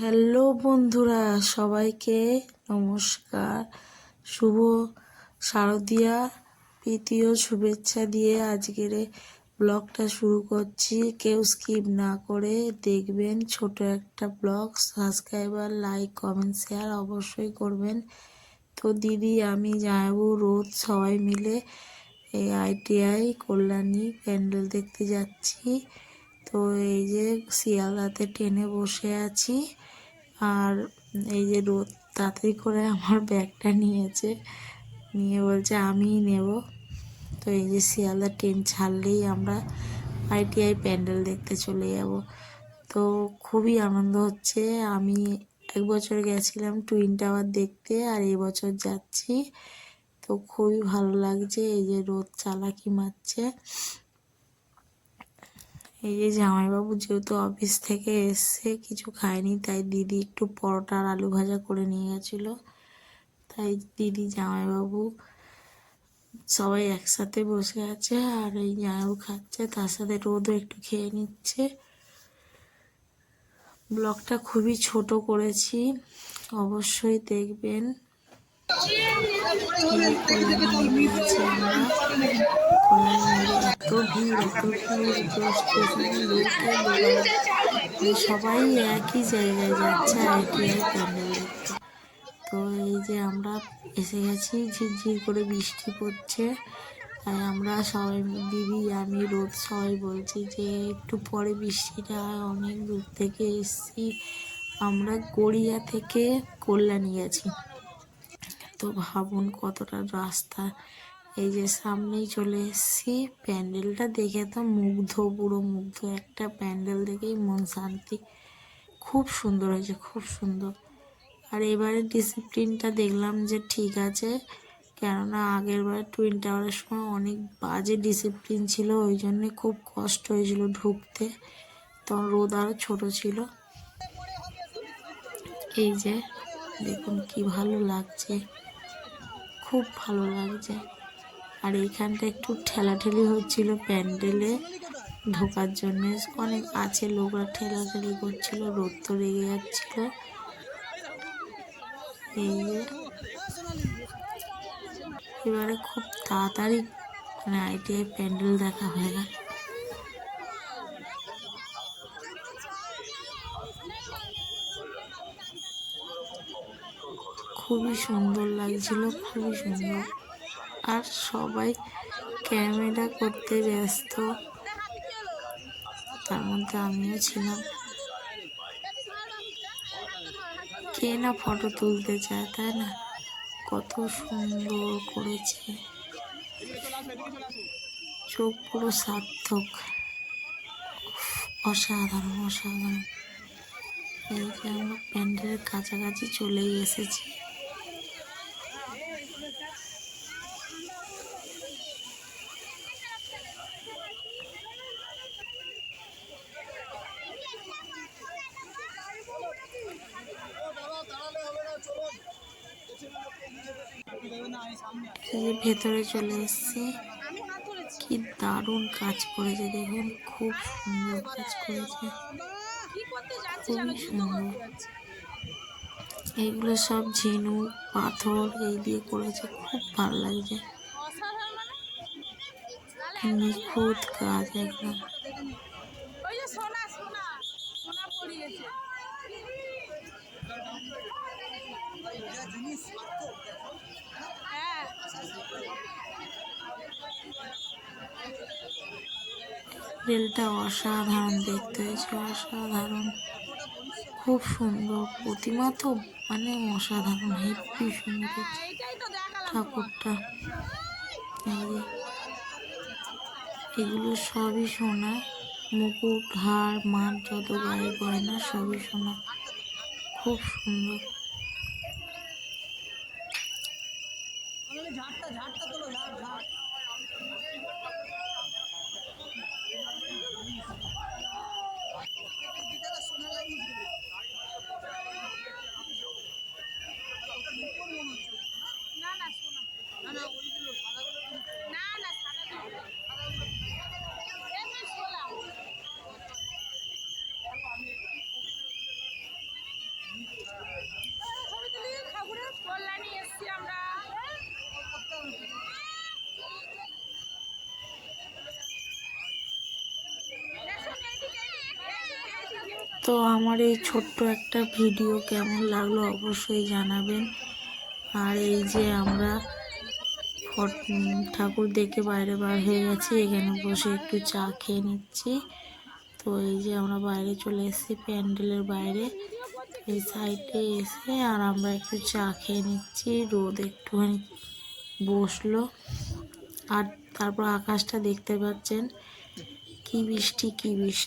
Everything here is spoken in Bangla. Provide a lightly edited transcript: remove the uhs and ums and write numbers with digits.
হ্যালো বন্ধুরা, সবাইকে নমস্কার। শুভ শারদীয়া প্রীতীয় শুভেচ্ছা দিয়ে আজকের ব্লগটা শুরু করছি। কেউ স্কিপ না করে দেখবেন। ছোট একটা blog, subscriber, like, comment, share অবশ্যই করবেন। তো দিদি, আমি যাবো রোজ সবাই মিলে এই ITI কল্যাণী প্যান্ডেল দেখতে যাচ্ছি। তো এই যে শিয়ালদাতে ট্রেনে বসে আছি, আর এই যে রোদ তাড়াতাড়ি করে আমার ব্যাগটা নিয়ে বলছে আমিই নেব। তো এই যে শিয়ালদা ট্রেন ছাড়লেই আমরা ITI প্যান্ডেল দেখতে চলে যাব। তো খুবই আনন্দ হচ্ছে। আমি এক বছর গেছিলাম টুইন টাওয়ার দেখতে, আর এবছর যাচ্ছি। তো খুবই ভালো লাগছে। এই যে রোদ চালাকি মারছে। এই যে জামাইবাবু যেহেতু অফিস থেকে এসে কিছু খায়নি, তাই দিদি একটু পরোটা আর আলু ভাজা করে নিয়ে গেছিলো। তাই দিদি, জামাইবাবু সবাই একসাথে বসে আছে, আর এই জামাইবাবু খাচ্ছে, তার সাথে রোদও একটু খেয়ে নিচ্ছে। ব্লগটা খুবই ছোট করেছি, অবশ্যই দেখবেন। এত ভিড় স্টেশনে সবাই একই জায়গায় যাচ্ছে ITI প্যান্ডেল দেখতে। তো এই যে আমরা এসে গেছি, ঝিরঝির করে বৃষ্টি পড়ছে। তাই আমরা সবাই, দিদি, আমি, রোদ সবাই বলছি যে একটু পরে বৃষ্টিটা, অনেক দূর থেকে এসছি। আমরা গড়িয়া থেকে কল্যাণী গেছি। তো ভাবুন কতটা রাস্তা। এই যে সামনেই চলে এসেছি। প্যান্ডেলটা দেখে তো পুরো মুগ্ধ। একটা প্যান্ডেল দেখেই মন শান্তি। খুব সুন্দর হয়েছে, খুব সুন্দর। আর এবারে ডিসিপ্লিনটা দেখলাম যে ঠিক আছে, কেননা আগের বার টুইন টাওয়ারের সময় অনেক বাজে ডিসিপ্লিন ছিল, ওই জন্যে খুব কষ্ট হয়েছিল ঢুকতে। তখন রোদ আরও ছোটো ছিল। এই যে দেখুন কি ভালো লাগছে, খুব ভালো লাগছে। আর এইখানটা একটু ঠেলাঠেলি হচ্ছিল প্যান্ডেলে ঢোকার জন্য। অনেক আছে লোকরা ঠেলাঠেলি করছিল, রোদ তো লেগে যাচ্ছিল। এই যে এবারে খুব তাড়াতাড়ি ITI প্যান্ডেল দেখা হয়ে গেল। খুবই সুন্দর লাগছিল, খুবই সুন্দর। আর সবাই ক্যামেরা করতে ব্যস্ত, তার মধ্যে আমিও ছিলাম। কে না ফটো তুলতে চায়, তাই না? কত সুন্দর করেছে, চোখ পুরো সার্থক। অসাধারণ, অসাধারণ। এই যে আমরা প্যান্ডেলের কাছাকাছি চলেই এসেছি। ভেতরে চলে এসেছি। কি দারুণ কাজ করেছে দেখুন, খুব সুন্দর কাজ করেছে, খুবই সুন্দর। এইগুলো সব ঝিনুক পাথর এই দিয়ে করেছে, খুব ভালো লাগছে। নিখুঁত কাজ একদম। রেলটা অসাধারণ দেখতে হয়েছে, অসাধারণ, খুব সুন্দর। প্রতিমা তো অসাধারণ, হেব্বি সুন্দর ঠাকুরটা। এগুলো সবই সোনা, মুকুট, হার, মার, যত গায়ে গয়না সবই সোনা, খুব সুন্দর। তো আমার এই ছোট্ট একটা ভিডিও কেমন লাগলো অবশ্যই জানাবেন। আর এই যে আমরা ঠাকুর দেখে বাইরে বার হয়ে গেছি, এখানে বসে একটু চা খেয়ে নিচ্ছি। তো এই যে আমরা বাইরে চলে এসেছি প্যান্ডেলের বাইরে, এই সাইডে এসে আর আমরা একটু চা খেয়ে নিচ্ছি। রোদ একটুখানি বসলো আর তারপর আকাশটা দেখতে পাচ্ছেন কি বৃষ্টি কি বৃষ্টি।